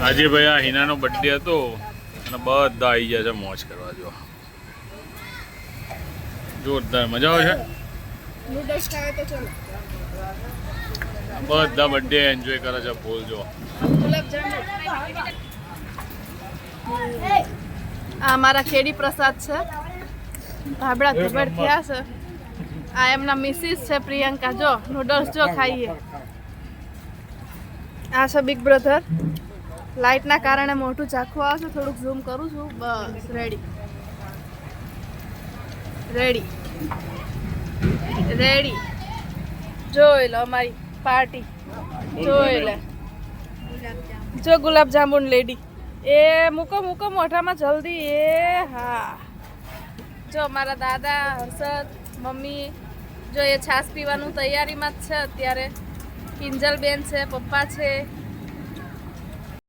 આજે ભાઈ આ હિનાનો બર્થડે હતો અને બધા આવી ગયા છે મોજ કરવા. જો જોરદાર મજા આવે છે. નૂડલ્સ ખાવે તો ચલો. બધા બર્થડે એન્જોય કરે છે. ફૂલ જો ગુલાબ જાંબુ. આ મારા ખેડી પ્રસાદ છે. ભાબડા ખબર થયા છે. આ એમના મિસિસ છે પ્રિયંકા. જો નૂડલ્સ જો ખાઈએ. આ છે બિગ બ્રધર. લાઇટના કારણે મોટું ચાખવું આવશે. થોડુંક ઝૂમ કરું છું. બસ રેડી રેડી રેડી. જોઈ લો અમારી પાર્ટી. જોઈ લે. જો ગુલાબ જાંબુન લેડી. એ મૂકો મૂકો મોઢામાં જલ્દી. એ હા. જો મારા દાદા હર્ષદ મમ્મી જો એ છાશ પીવાનું તૈયારીમાં જ છે અત્યારે. કિંજલબેન છે, પપ્પા છે.